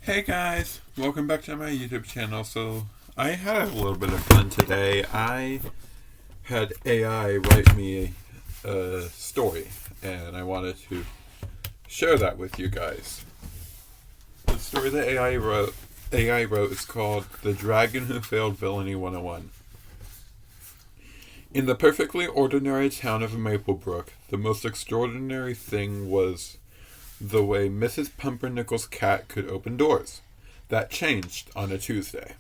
Hey guys, welcome back to my YouTube channel. So I had a little bit of fun today. I had AI write me a story and I wanted to share that with you guys. The story that AI wrote is called The Dragon Who Failed Villainy 101. In the perfectly ordinary town of Maplebrook, the most extraordinary thing was the way Mrs. Pumpernickel's cat could open doors. That changed on a Tuesday.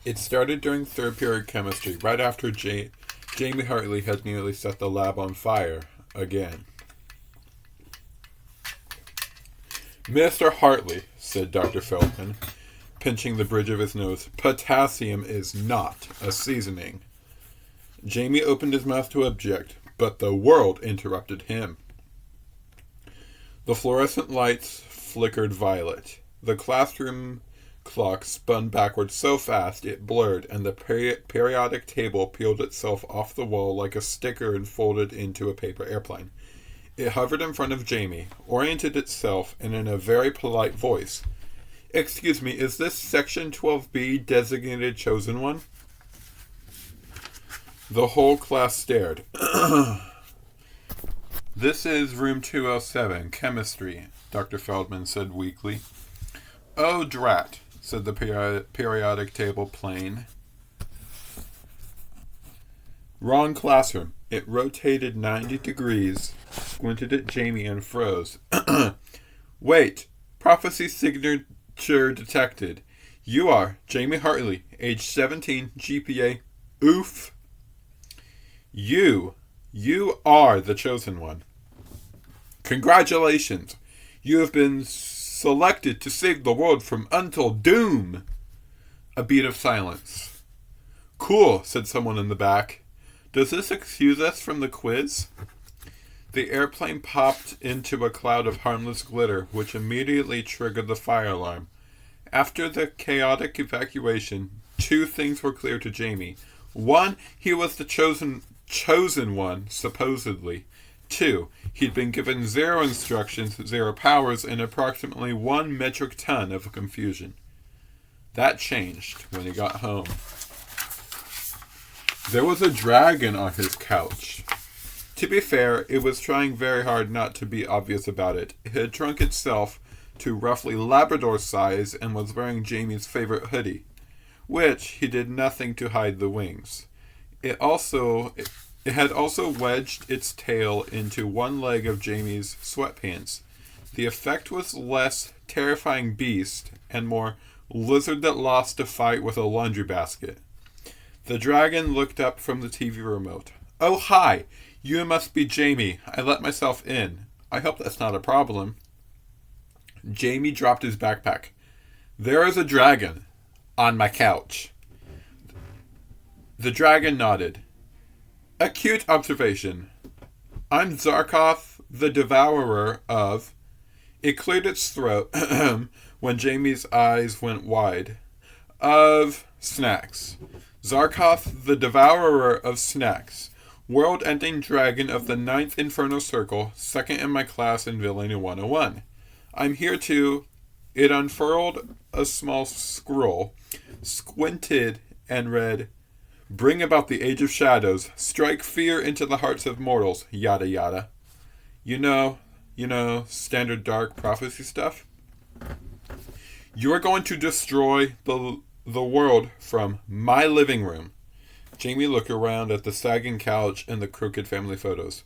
It started during third period chemistry, right after Jamie Hartley had nearly set the lab on fire again. Mr. Hartley, said Dr. Feldman, pinching the bridge of his nose, potassium is not a seasoning. Jamie opened his mouth to object, but the world interrupted him. The fluorescent lights flickered violet. The classroom clock spun backwards so fast it blurred, and the periodic table peeled itself off the wall like a sticker and folded into a paper airplane. It hovered in front of Jamie, oriented itself, and in a very polite voice, "Excuse me, is this Section 12B designated chosen one?" The whole class stared. "This is room 207, chemistry," Dr. Feldman said weakly. "Oh, drat," said the periodic table plane. "Wrong classroom." It rotated 90 degrees, squinted at Jamie, and froze. "Wait, prophecy signature detected. You are Jamie Hartley, age 17, GPA, oof. You are the chosen one. Congratulations. You have been selected to save the world from untold doom." A beat of silence. "Cool," said someone in the back. "Does this excuse us from the quiz?" The airplane popped into a cloud of harmless glitter, which immediately triggered the fire alarm. After the chaotic evacuation, two things were clear to Jamie. One, he was the chosen one, supposedly. Two, he'd been given zero instructions, zero powers, and approximately 1 metric ton of confusion. That changed when he got home. There was a dragon on his couch. To be fair, it was trying very hard not to be obvious about it. It had shrunk itself to roughly Labrador size and was wearing Jamie's favorite hoodie, which he did nothing to hide the wings. It had also wedged its tail into one leg of Jamie's sweatpants. The effect was less terrifying beast and more lizard that lost a fight with a laundry basket. The dragon looked up from the TV remote. "Oh, hi! You must be Jamie. I let myself in. I hope that's not a problem." Jamie dropped his backpack. "There is a dragon on my couch." The dragon nodded. "Acute observation. I'm Zarkoth, the devourer of..." It cleared its throat when Jamie's eyes went wide. "Of snacks. Zarkoth, the devourer of snacks. World-ending dragon of the 9th Inferno Circle, second in my class in Villainy 101. I'm here to..." It unfurled a small scroll, squinted, and read, "Bring about the Age of Shadows, strike fear into the hearts of mortals, yada yada." You know, standard dark prophecy stuff. "You're going to destroy the world from my living room." Jamie looked around at the sagging couch and the crooked family photos.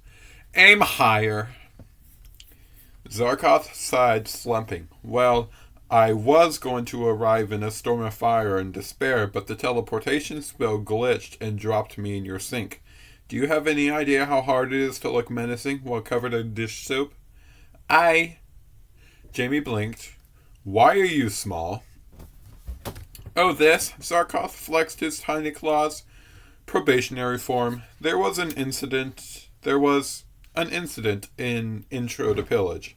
"Aim higher." Zarkoth sighed, slumping. "Well, I was going to arrive in a storm of fire and despair, but the teleportation spell glitched and dropped me in your sink. Do you have any idea how hard it is to look menacing while covered in dish soap?" Jamie blinked. "Why are you small?" "Oh, this?" Zarkoth flexed his tiny claws. "Probationary form. There was an incident in Intro to Pillage.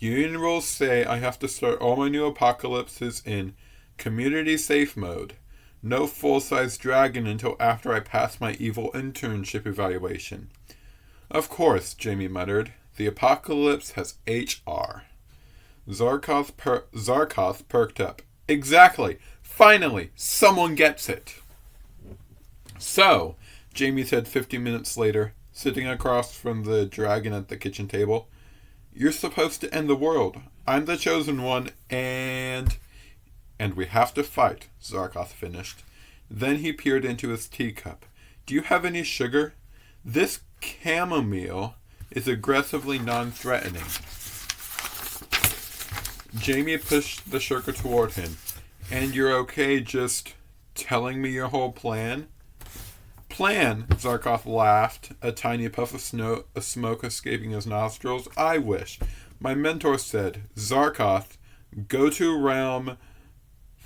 Union rules say I have to start all my new apocalypses in community safe mode. No full-size dragon until after I pass my evil internship evaluation." "Of course," Jamie muttered. "The apocalypse has HR." Zarkoth perked up. Exactly. Finally, someone gets it. So, Jamie said 50 minutes later, sitting across from the dragon at the kitchen table, you're supposed to end the world. I'm the chosen one, and we have to fight, Zarkoth finished. Then he peered into his teacup. Do you have any sugar? This chamomile is aggressively non-threatening. Jamie pushed the sugar toward him. And you're okay just telling me your whole plan? Plan? Zarkoth laughed, a tiny puff of smoke escaping his nostrils. I wish. My mentor said, Zarkoth, go to realm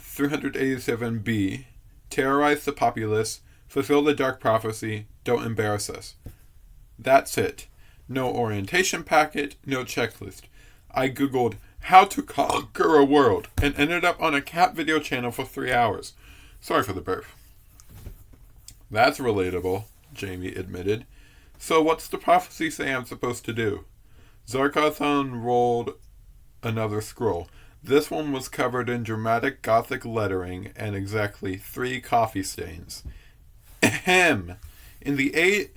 387B, terrorize the populace, fulfill the dark prophecy, don't embarrass us. That's it. No orientation packet, no checklist. I googled how to conquer a world and ended up on a cat video channel for 3 hours. Sorry for the burp. That's relatable, Jamie admitted. So what's the prophecy say I'm supposed to do? Zarkoth unrolled another scroll. This one was covered in dramatic Gothic lettering and exactly 3 coffee stains. Ahem. In the age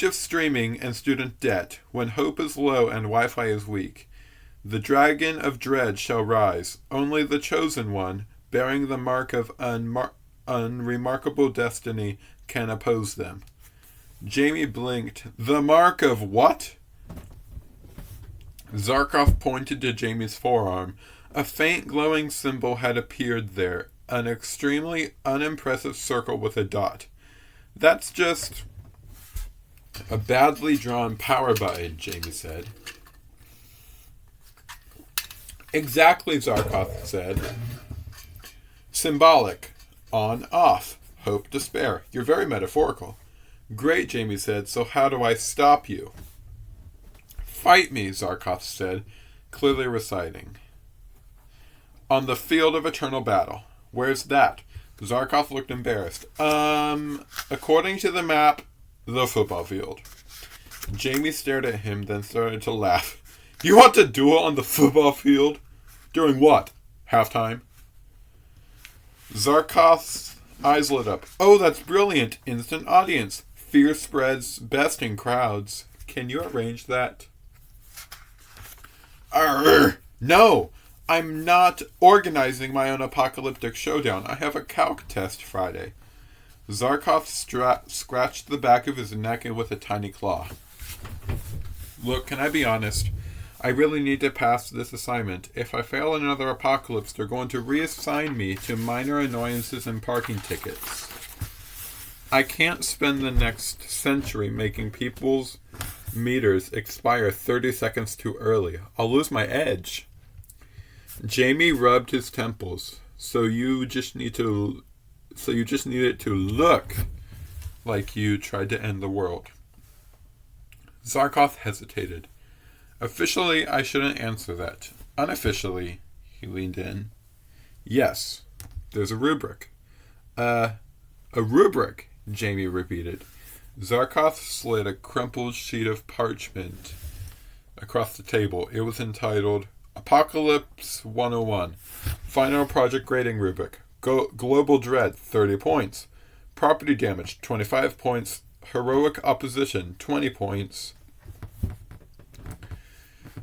of streaming and student debt, when hope is low and Wi-Fi is weak, the dragon of dread shall rise. Only the chosen one, bearing the mark of unremarkable destiny, can oppose them. Jamie blinked. The mark of what? Zarkoth pointed to Jamie's forearm. A faint glowing symbol had appeared there, an extremely unimpressive circle with a dot. That's just a badly drawn power button, Jamie said. Exactly, Zarkoth said. Symbolic. On, off. Hope, despair. You're very metaphorical. Great, Jamie said. So how do I stop you? Fight me, Zarkoth said, clearly reciting. On the field of eternal battle. Where's that? Zarkoth looked embarrassed. According to the map, the football field. Jamie stared at him, then started to laugh. You want to duel on the football field? During what? Halftime? Zarkoth's eyes lit up. Oh, that's brilliant. Instant audience. Fear spreads best in crowds. Can you arrange that? Arr! No! I'm not organizing my own apocalyptic showdown. I have a calc test Friday. Zarkoth scratched the back of his neck with a tiny claw. Look, can I be honest? I really need to pass this assignment. If I fail another apocalypse, they're going to reassign me to minor annoyances and parking tickets. I can't spend the next century making people's meters expire 30 seconds too early. I'll lose my edge. Jamie rubbed his temples. So you just need it to look like you tried to end the world. Zarkoth hesitated. Officially, I shouldn't answer that. Unofficially, he leaned in. Yes, there's a rubric. A rubric, Jamie repeated. Zarkoth slid a crumpled sheet of parchment across the table. It was entitled Apocalypse 101. Final project grading rubric. Global dread, 30 points. Property damage, 25 points. Heroic opposition, 20 points.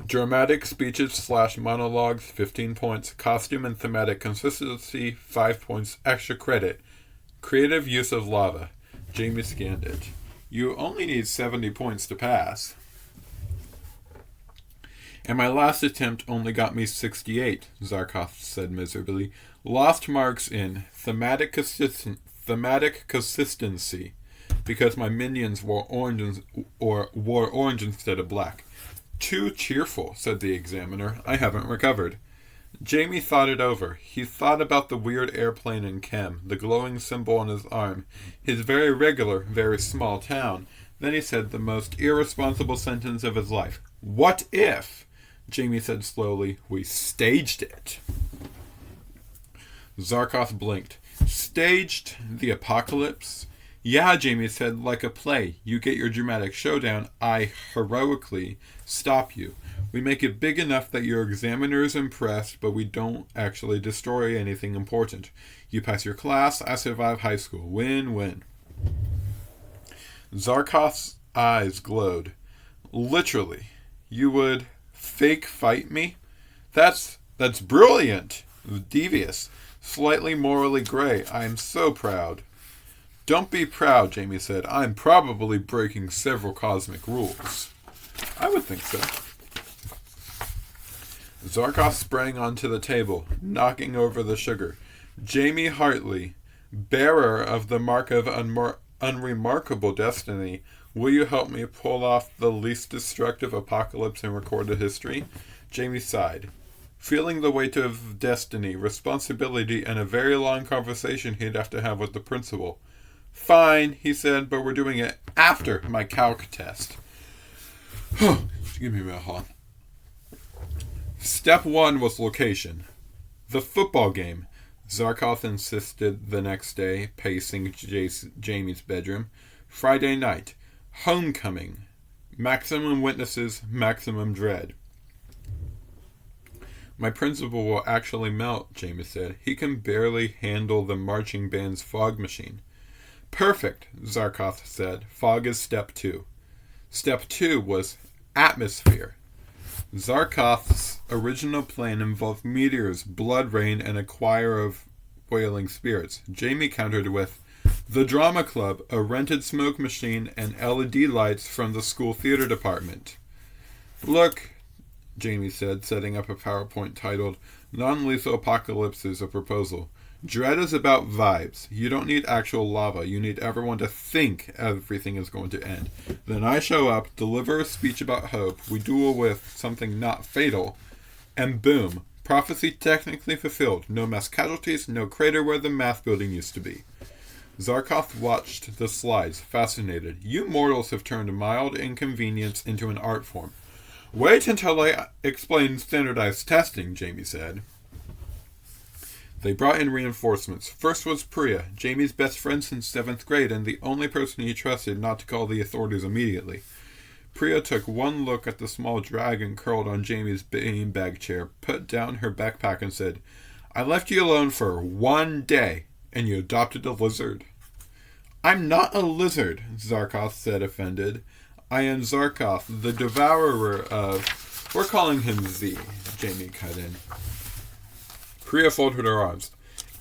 Dramatic speeches / monologues, 15 points. Costume and thematic consistency, 5 points. Extra credit. Creative use of lava. Jamie scanned it. You only need 70 points to pass. And my last attempt only got me 68, Zarkoth said miserably. Lost marks in thematic consistency because my minions wore orange instead of black. Too cheerful, said the examiner. I haven't recovered. Jamie thought it over. He thought about the weird airplane in Chem, the glowing symbol on his arm, his very regular, very small town. Then he said the most irresponsible sentence of his life. What if, Jamie said slowly, we staged it? Zarkoth blinked. Staged the apocalypse? Yeah, Jamie said, like a play. You get your dramatic showdown. I heroically stop you. We make it big enough that your examiner is impressed, but we don't actually destroy anything important. You pass your class, I survive high school. Win-win. Zarkoth's eyes glowed. Literally. You would fake fight me? That's brilliant. Devious. Slightly morally gray. I am so proud. Don't be proud, Jamie said. I'm probably breaking several cosmic rules. I would think so. Zarkoth sprang onto the table, knocking over the sugar. Jamie Hartley, bearer of the mark of unremarkable destiny, will you help me pull off the least destructive apocalypse in recorded history? Jamie sighed. Feeling the weight of destiny, responsibility, and a very long conversation he'd have to have with the principal. Fine, he said, but we're doing it after my calc test. Give me a minute, hold on. Step 1 was location. The football game, Zarkoth insisted the next day, pacing Jamie's bedroom. Friday night. Homecoming. Maximum witnesses, maximum dread. My principal will actually melt, Jamie said. He can barely handle the marching band's fog machine. Perfect, Zarkoth said. Fog is step 2. Step 2 was atmosphere. Zarkoth's original plan involved meteors, blood rain, and a choir of wailing spirits. Jamie countered with the drama club, a rented smoke machine, and LED lights from the school theater department. Look, Jamie said, setting up a PowerPoint titled Non-Lethal Apocalypses, a Proposal. Dread is about vibes. You don't need actual lava. You need everyone to think everything is going to end. Then I show up, deliver a speech about hope, we duel with something not fatal, and boom, prophecy technically fulfilled. No mass casualties, no crater where the math building used to be. Zarkoth watched the slides, fascinated. You mortals have turned mild inconvenience into an art form. Wait until I explain standardized testing, Jamie said. They brought in reinforcements. First was Priya, Jamie's best friend since 7th grade and the only person he trusted not to call the authorities immediately. Priya took one look at the small dragon curled on Jamie's beanbag chair, put down her backpack and said, I left you alone for 1 day, and you adopted a lizard. I'm not a lizard, Zarkoth said, offended. I am Zarkoth, the devourer of... We're calling him Z, Jamie cut in. Priya folded her arms.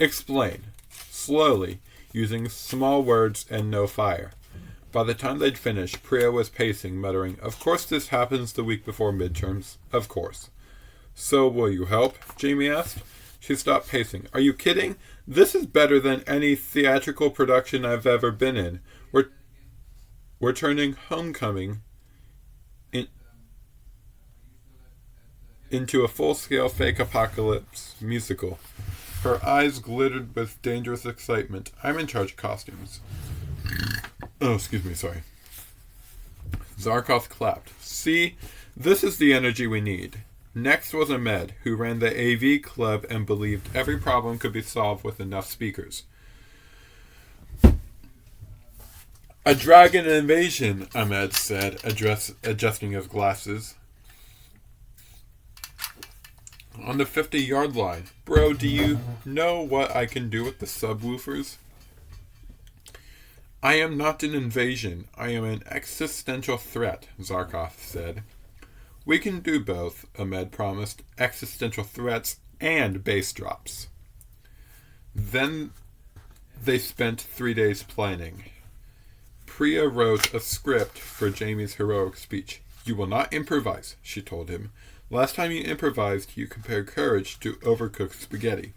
Explain. Slowly, using small words and no fire. By the time they'd finished, Priya was pacing, muttering, Of course this happens the week before midterms. Of course. So will you help? Jamie asked. She stopped pacing. Are you kidding? This is better than any theatrical production I've ever been in. We're turning Homecoming into a full-scale fake apocalypse musical. Her eyes glittered with dangerous excitement. I'm in charge of costumes. Oh, excuse me, sorry. Zarkoth clapped. See, this is the energy we need. Next was Ahmed, who ran the AV club and believed every problem could be solved with enough speakers. A dragon invasion, Ahmed said, adjusting his glasses. On the 50-yard line. Bro, do you know what I can do with the subwoofers? I am not an invasion. I am an existential threat, Zarkoth said. We can do both, Ahmed promised. Existential threats and bass drops. Then they spent 3 days planning. Priya wrote a script for Jamie's heroic speech. You will not improvise, she told him. Last time you improvised, you compared courage to overcooked spaghetti.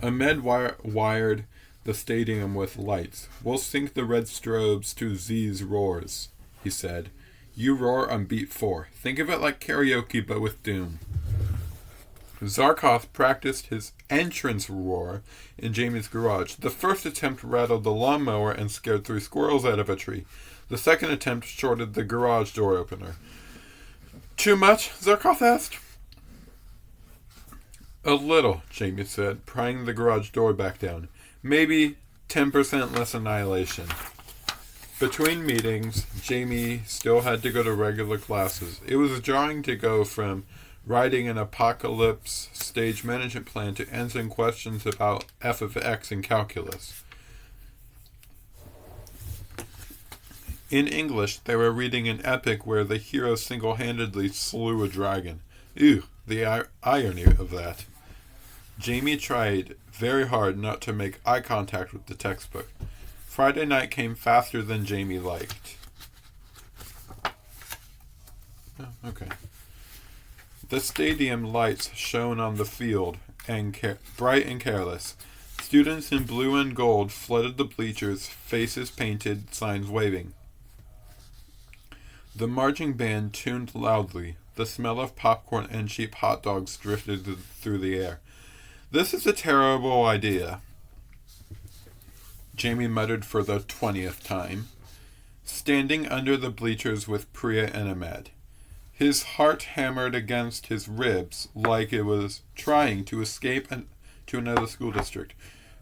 Ahmed wired the stadium with lights. We'll sync the red strobes to Z's roars, he said. You roar on beat 4. Think of it like karaoke, but with doom. Zarkoth practiced his entrance roar in Jamie's garage. The first attempt rattled the lawnmower and scared 3 squirrels out of a tree. The second attempt shorted the garage door opener. Too much? Zarkoth asked. A little, Jamie said, prying the garage door back down. Maybe 10% less annihilation. Between meetings, Jamie still had to go to regular classes. It was jarring to go from writing an apocalypse stage management plan to answering questions about f of x in calculus. In English, they were reading an epic where the hero single-handedly slew a dragon. Ew, the irony of that. Jamie tried very hard not to make eye contact with the textbook. Friday night came faster than Jamie liked. Oh, okay. The stadium lights shone on the field, and bright and careless. Students in blue and gold flooded the bleachers, faces painted, signs waving. The marching band tuned loudly. The smell of popcorn and cheap hot dogs drifted through the air. "This is a terrible idea," Jamie muttered for the 20th time, standing under the bleachers with Priya and Ahmed. His heart hammered against his ribs like it was trying to escape to another school district.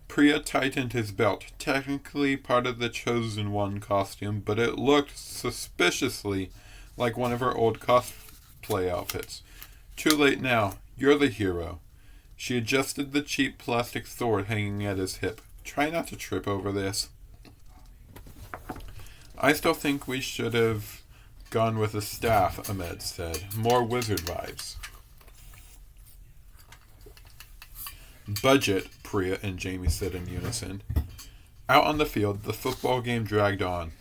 Priya tightened his belt, technically part of the Chosen One costume, but it looked suspiciously like one of her old cosplay outfits. "Too late now. You're the hero." She adjusted the cheap plastic sword hanging at his hip. "Try not to trip over this." "I still think we should have gone with a staff," Ahmed said. "More wizard vibes." "Budget," Priya and Jamie said in unison. Out on the field, the football game dragged on.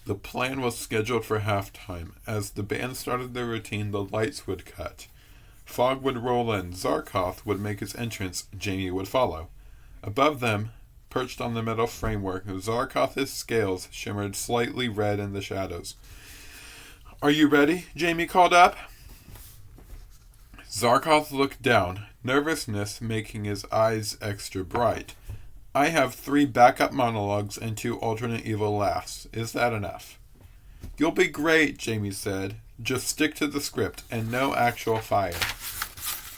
The plan was scheduled for halftime. As the band started their routine, the lights would cut. Fog would roll in. Zarkoth would make his entrance. Jamie would follow. Above them, perched on the metal framework, Zarkoth's scales shimmered slightly red in the shadows. "Are you ready?" Jamie called up. Zarkoth looked down, nervousness making his eyes extra bright. "I have 3 backup monologues and 2 alternate evil laughs. Is that enough?" "You'll be great," Jamie said. "Just stick to the script and no actual fire."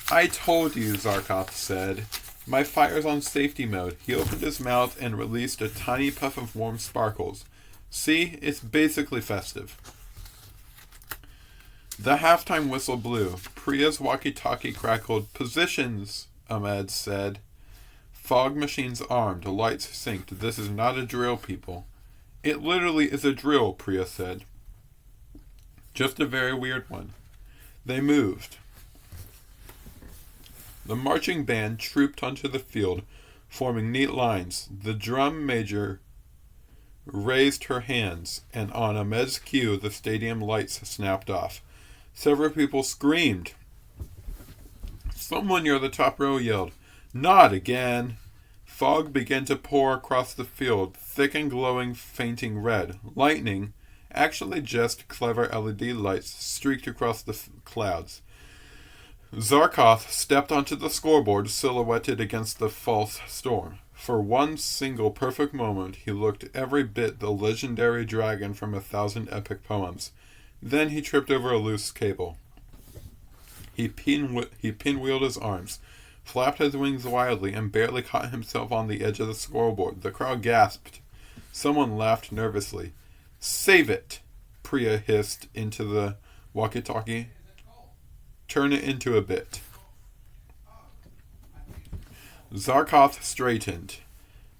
"I told you," Zarkoth said. "My fire's on safety mode." He opened his mouth and released a tiny puff of warm sparkles. "See, it's basically festive." The halftime whistle blew. Priya's walkie-talkie crackled. "Positions," Ahmed said. "Fog machines armed, lights synced. This is not a drill, people." "It literally is a drill," Priya said. "Just a very weird one." They moved. The marching band trooped onto the field, forming neat lines. The drum major raised her hands, and on Ahmed's cue, the stadium lights snapped off. Several people screamed. Someone near the top row yelled, "Not again!" Fog began to pour across the field, thick and glowing, fainting red. Lightning, actually just clever LED lights, streaked across the clouds. Zarkoth stepped onto the scoreboard, silhouetted against the false storm. For one single perfect moment, he looked every bit the legendary dragon from 1,000 epic poems. Then he tripped over a loose cable. He pinwheeled his arms, flapped his wings wildly, and barely caught himself on the edge of the scoreboard. The crowd gasped. Someone laughed nervously. "Save it!" Priya hissed into the walkie-talkie. "Turn it into a bit." Zarkoth straightened,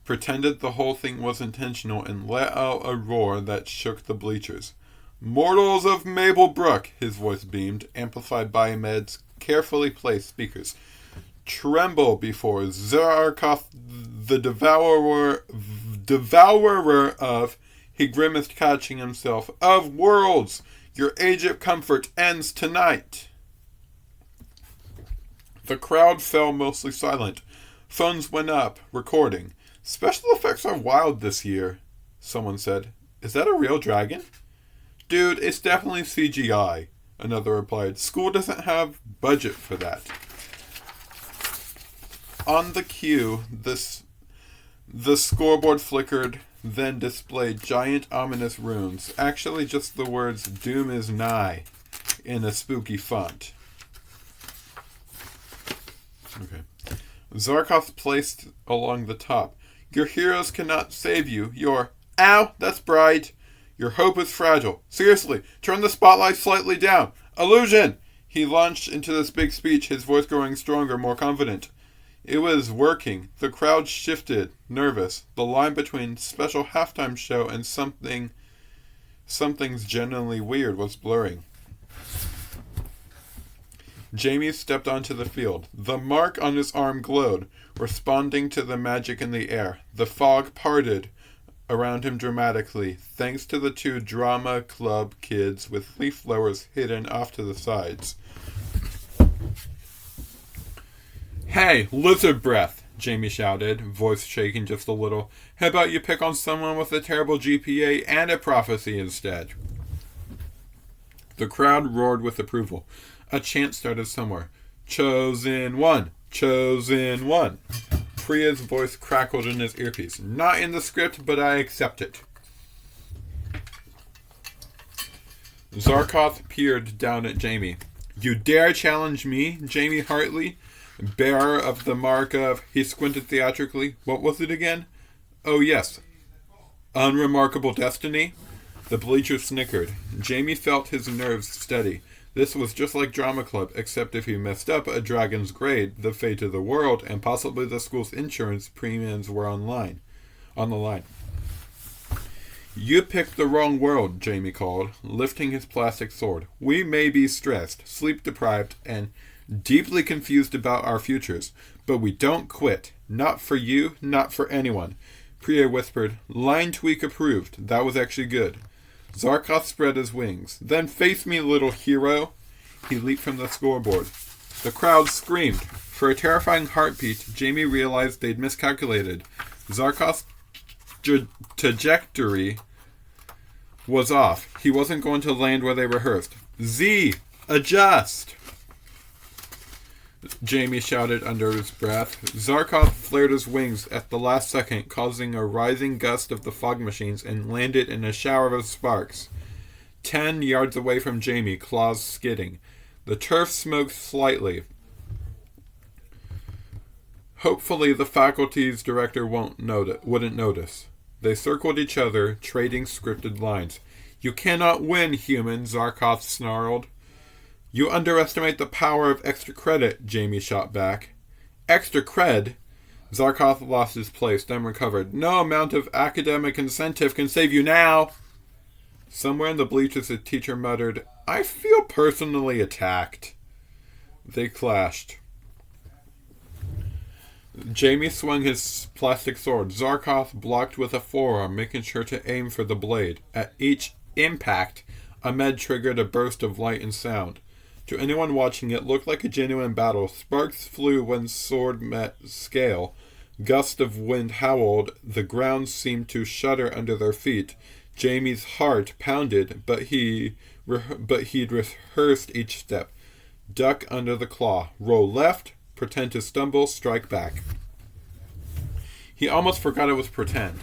pretended the whole thing was intentional, and let out a roar that shook the bleachers. "Mortals of Maplebrook," his voice beamed, amplified by Ahmed's carefully placed speakers. "Tremble before Zarkoth, the devourer of," he grimaced, catching himself, "of worlds! Your age of comfort ends tonight!" The crowd fell mostly silent. Phones went up, recording. "Special effects are wild this year," someone said. "Is that a real dragon?" "Dude, it's definitely CGI," another replied. "School doesn't have budget for that." On the cue, the scoreboard flickered, then displayed giant ominous runes, actually just the words "Doom is nigh" in a spooky font. Okay. Zarkoth placed along the top. "Your heroes cannot save you. Your Ow, that's bright. Your hope is fragile. Seriously, turn the spotlight slightly down. Illusion! He launched into this big speech, his voice growing stronger, more confident. It was working. The crowd shifted, nervous. The line between special halftime show and something's genuinely weird was blurring. Jamie stepped onto the field. The mark on his arm glowed, responding to the magic in the air. The fog parted around him dramatically, thanks to the two drama club kids with leaf blowers hidden off to the sides. Hey, lizard breath, Jamie shouted, voice shaking just a little. How about you pick on someone with a terrible GPA and a prophecy instead? The crowd roared with approval. A chant started somewhere. Chosen one! Chosen one! Priya's voice crackled in his earpiece. Not in the script, but I accept it. Zarkoth peered down at Jamie. You dare challenge me, Jamie Hartley? Bearer of the mark of... He squinted theatrically. What was it again? Oh, yes. Unremarkable destiny? The bleacher snickered. Jamie felt his nerves steady. This was just like drama club, except if he messed up a dragon's grade, the fate of the world, and possibly the school's insurance premiums were on the line. You picked the wrong world, Jamie called, lifting his plastic sword. We may be stressed, sleep-deprived, and deeply confused about our futures, but we don't quit. Not for you, not for anyone. Priya whispered. Line tweak approved. That was actually good. Zarkoth spread his wings. Then face me, little hero. He leaped from the scoreboard. The crowd screamed. For a terrifying heartbeat, Jamie realized they'd miscalculated. Zarkoth's trajectory was off. He wasn't going to land where they rehearsed. Z! Adjust! Jamie shouted under his breath. Zarkoth flared his wings at the last second, causing a rising gust of the fog machines, and landed in a shower of sparks. 10 yards away from Jamie, claws skidding. The turf smoked slightly. Hopefully the faculty's director wouldn't notice. They circled each other, trading scripted lines. You cannot win, human, Zarkoth snarled. You underestimate the power of extra credit, Jamie shot back. Extra cred? Zarkoth lost his place, then recovered. No amount of academic incentive can save you now. Somewhere in the bleachers a teacher muttered, I feel personally attacked. They clashed. Jamie swung his plastic sword. Zarkoth blocked with a forearm, making sure to aim for the blade. At each impact, Ahmed triggered a burst of light and sound. To anyone watching, it looked like a genuine battle. Sparks flew when sword met scale. Gusts of wind howled. The ground seemed to shudder under their feet. Jamie's heart pounded, but he'd rehearsed each step. Duck under the claw. Roll left. Pretend to stumble. Strike back. He almost forgot it was pretend.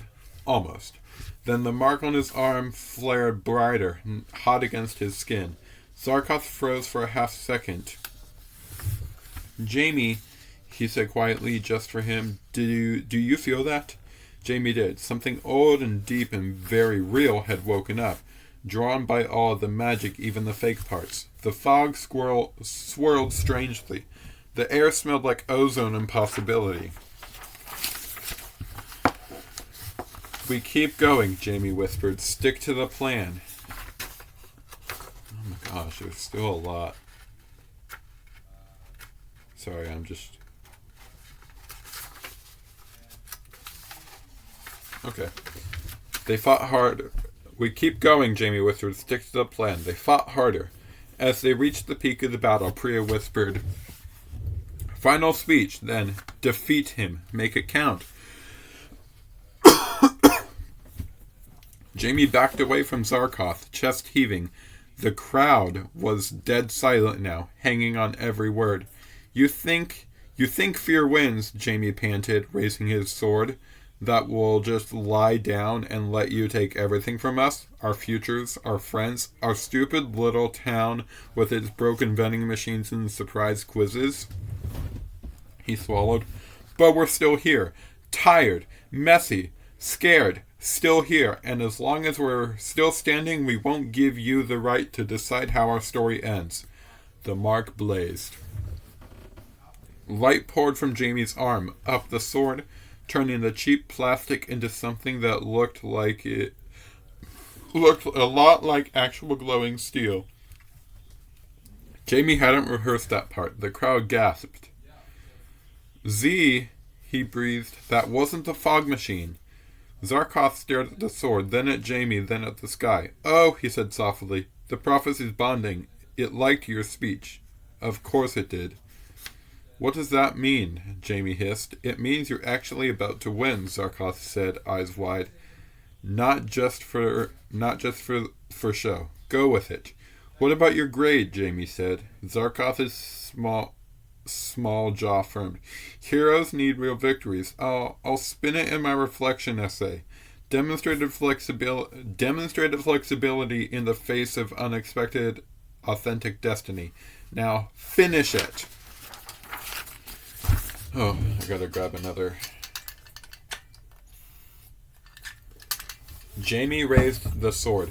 Almost. Then the mark on his arm flared brighter, hot against his skin. Zarkoth froze for a half second. Jamie, he said quietly, just for him, do you feel that? Jamie did. Something old and deep and very real had woken up, drawn by all the magic, even the fake parts. The fog swirled strangely. The air smelled like ozone and possibility. We keep going, Jamie whispered. Stick to the plan. Oh my gosh, there's still a lot. Sorry, I'm just... Okay. They fought hard. We keep going, Jamie whispered. Stick to the plan. They fought harder. As they reached the peak of the battle, Priya whispered, final speech, then defeat him. Make it count. Jamie backed away from Zarkoth, chest heaving. The crowd was dead silent now, hanging on every word. You think fear wins, Jamie panted, raising his sword. That we'll just lie down and let you take everything from us? Our futures, our friends, our stupid little town with its broken vending machines and surprise quizzes? He swallowed. But we're still here. Tired, messy, scared, still here, and as long as we're still standing, we won't give you the right to decide how our story ends. The mark blazed. Light poured from Jamie's arm, up the sword, turning the cheap plastic into something that looked a lot like actual glowing steel. Jamie hadn't rehearsed that part. The crowd gasped. Z, he breathed, that wasn't the fog machine. Zarkoth stared at the sword, then at Jamie, then at the sky. Oh, he said softly, the prophecy's bonding. It liked your speech. Of course it did. What does that mean? Jamie hissed. It means you're actually about to win, Zarkoth said, eyes wide. Not just for show. Go with it. What about your grade? Jamie said. Zarkoth's small jaw firmed. Heroes need real victories. I'll spin it in my reflection essay. Demonstrated flexibility in the face of unexpected, authentic destiny. Now finish it. Oh, I gotta grab another. Jamie raised the sword.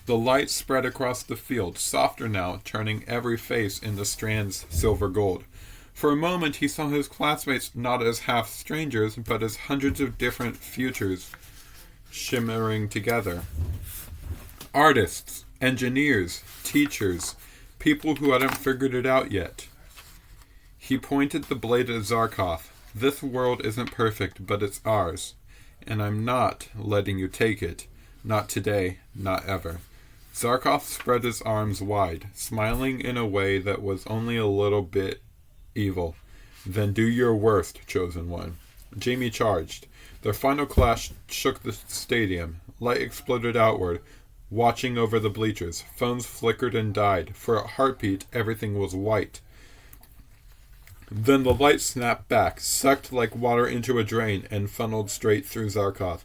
The light spread across the field, softer now, turning every face into strands silver gold. For a moment he saw his classmates not as half strangers, but as hundreds of different futures shimmering together. Artists, engineers, teachers, people who hadn't figured it out yet. He pointed the blade at Zarkoth. This world isn't perfect, but it's ours. And I'm not letting you take it. Not today, not ever. Zarkoth spread his arms wide, smiling in a way that was only a little bit evil. Then do your worst, chosen one. Jamie charged. Their final clash shook the stadium. Light exploded outward, watching over the bleachers. Phones flickered and died. For a heartbeat, everything was white. Then the light snapped back, sucked like water into a drain, and funneled straight through Zarkoth.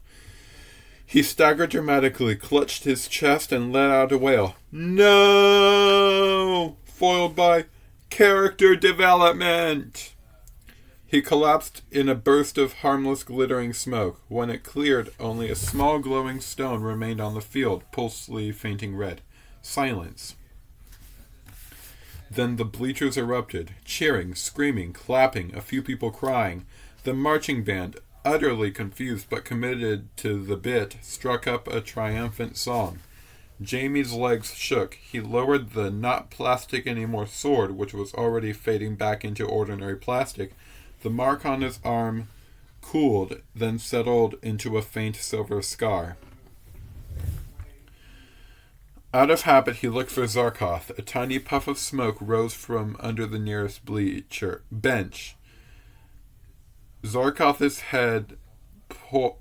He staggered dramatically, clutched his chest, and let out a wail. No! Foiled by character development! He collapsed in a burst of harmless glittering smoke. When it cleared, only a small glowing stone remained on the field, pulsely fainting red. Silence. Then the bleachers erupted, cheering, screaming, clapping, a few people crying. The marching band, utterly confused but committed to the bit, struck up a triumphant song. Jamie's legs shook. He lowered the not plastic anymore sword, which was already fading back into ordinary plastic. The mark on his arm cooled, then settled into a faint silver scar. Out of habit, he looked for Zarkoth. A tiny puff of smoke rose from under the nearest bench. Zarkoth's head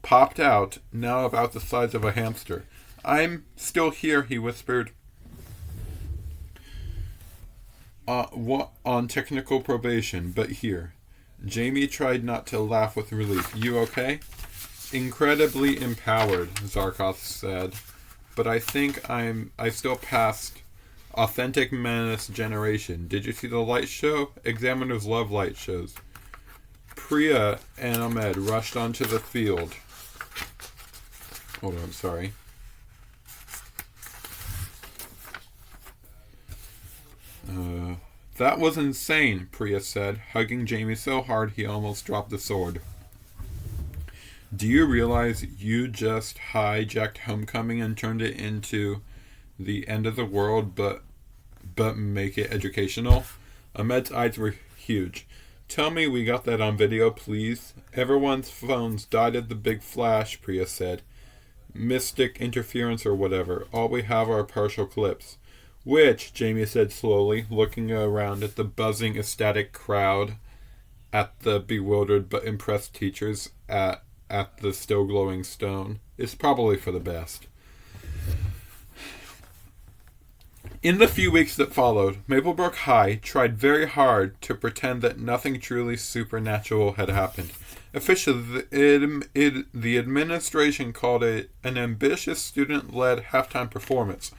popped out, now about the size of a hamster. I'm still here, he whispered. On technical probation, but here. Jamie tried not to laugh with relief. You okay? Incredibly empowered, Zarkoth said. But I think I still passed authentic menace generation. Did you see the light show? Examiners love light shows. Priya and Ahmed rushed onto the field. Hold on, sorry. That was insane, Priya said, hugging Jamie so hard he almost dropped the sword. Do you realize you just hijacked Homecoming and turned it into the end of the world, but make it educational? Ahmed's eyes were huge. Tell me we got that on video, please. Everyone's phones died at the big flash, Priya said. Mystic interference or whatever. All we have are partial clips. Which, Jamie said slowly, looking around at the buzzing, ecstatic crowd, at the bewildered but impressed teachers, at the still glowing stone, is probably for the best. In the few weeks that followed, Maplebrook High tried very hard to pretend that nothing truly supernatural had happened. Officially, the administration called it an ambitious student-led halftime performance,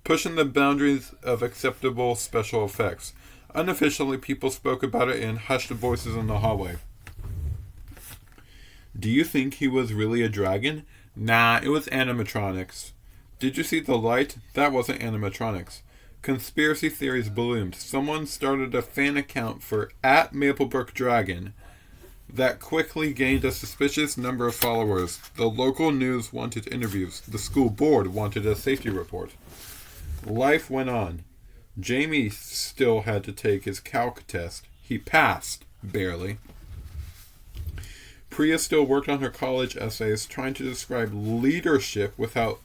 pushing the boundaries of acceptable special effects. Unofficially, people spoke about it in hushed voices in the hallway. Do you think he was really a dragon? Nah, it was animatronics. Did you see the light? That wasn't animatronics. Conspiracy theories bloomed. Someone started a fan account for @MapleBrookDragon that quickly gained a suspicious number of followers. The local news wanted interviews. The school board wanted a safety report. Life went on. Jamie still had to take his calc test. He passed, barely. Priya still worked on her college essays, trying to describe leadership without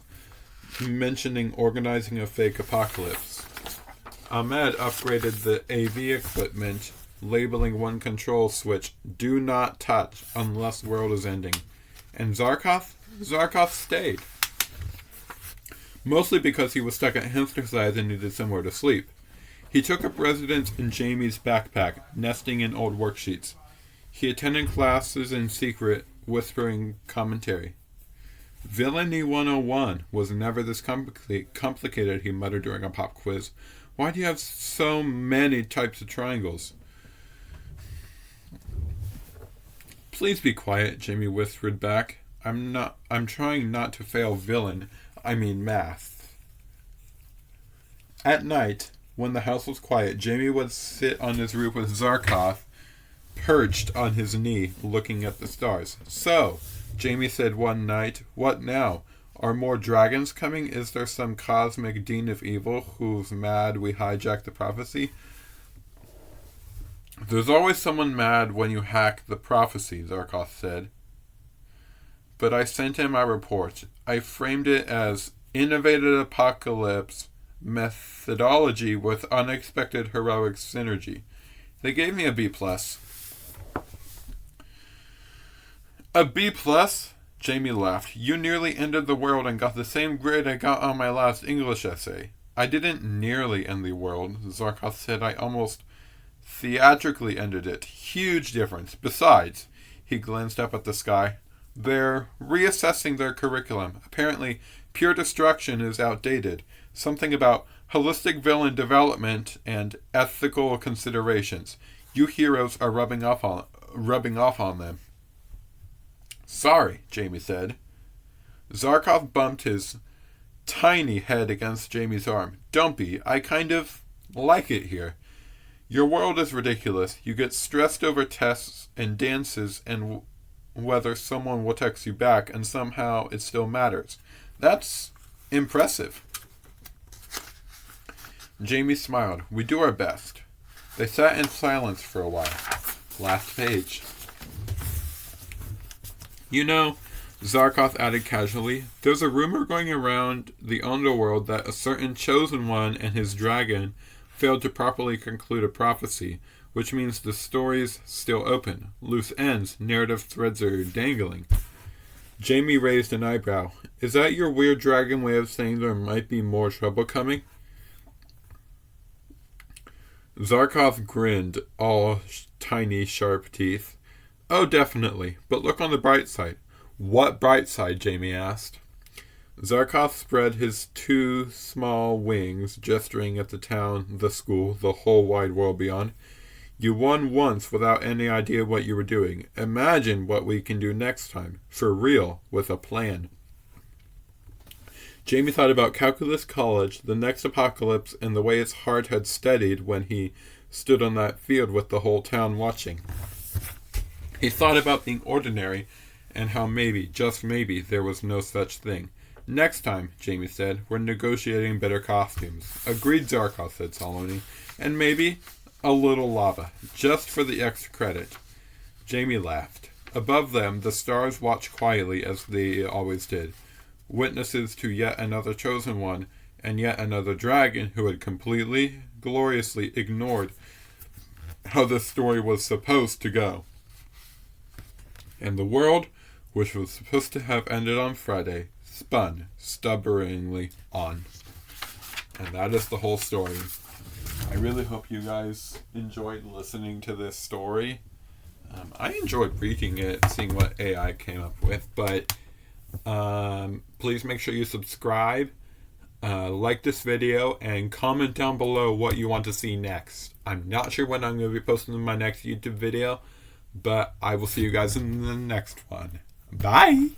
mentioning organizing a fake apocalypse. Ahmed upgraded the AV equipment, labeling one control switch, "Do not touch unless the world is ending." And Zarkov stayed. Mostly because he was stuck at hamster size and needed somewhere to sleep. He took up residence in Jamie's backpack, nesting in old worksheets. He attended classes in secret, whispering commentary. "Villainy 101 was never this complicated," he muttered during a pop quiz. "Why do you have so many types of triangles?" "Please be quiet," Jamie whispered back. I'm trying not to fail math." At night, when the house was quiet, Jamie would sit on his roof with Zarkov perched on his knee, looking at the stars. "So," Jamie said one night, "what now? Are more dragons coming? Is there some cosmic dean of evil who's mad we hijacked the prophecy?" "There's always someone mad when you hack the prophecy," Zarkov said. "But I sent in my report. I framed it as innovative apocalypse methodology with unexpected heroic synergy. They gave me a B+. "A B+?" Jamie laughed. "You nearly ended the world and got the same grade I got on my last English essay." "I didn't nearly end the world," Zarkov said. "I almost theatrically ended it. Huge difference. Besides," he glanced up at the sky, "they're reassessing their curriculum. Apparently, pure destruction is outdated. Something about holistic villain development and ethical considerations. You heroes are rubbing off on them." "Sorry," Jamie said. Zarkov bumped his tiny head against Jamie's arm. "Don't be. I kind of like it here. Your world is ridiculous. You get stressed over tests and dances and whether someone will text you back, and somehow it still matters. That's impressive." Jamie smiled. "We do our best." They sat in silence for a while. Last page. "You know," Zarkov added casually, "there's a rumor going around the underworld that a certain chosen one and his dragon failed to properly conclude a prophecy, which means the story's still open. Loose ends, narrative threads are dangling." Jamie raised an eyebrow. "Is that your weird dragon way of saying there might be more trouble coming?" Zarkov grinned, all tiny, sharp teeth. "Oh, definitely. But look on the bright side." "What bright side?" Jamie asked. Zarkov spread his two small wings, gesturing at the town, the school, the whole wide world beyond. "You won once without any idea what you were doing. Imagine what we can do next time. For real, with a plan." Jamie thought about calculus college, the next apocalypse, and the way his heart had steadied when he stood on that field with the whole town watching. He thought about being ordinary and how maybe, just maybe, there was no such thing. "Next time," Jamie said, "we're negotiating better costumes." "Agreed," Zarkov said solemnly. "And maybe a little lava, just for the extra credit." Jamie laughed. Above them, the stars watched quietly as they always did, witnesses to yet another chosen one and yet another dragon who had completely, gloriously ignored how the story was supposed to go. And the world, which was supposed to have ended on Friday, spun stubbornly on. And that is the whole story. I really hope you guys enjoyed listening to this story. I enjoyed reading it, seeing what AI came up with, but please make sure you subscribe, like this video, and comment down below what you want to see next. I'm not sure when I'm going to be posting my next YouTube video, but I will see you guys in the next one. Bye!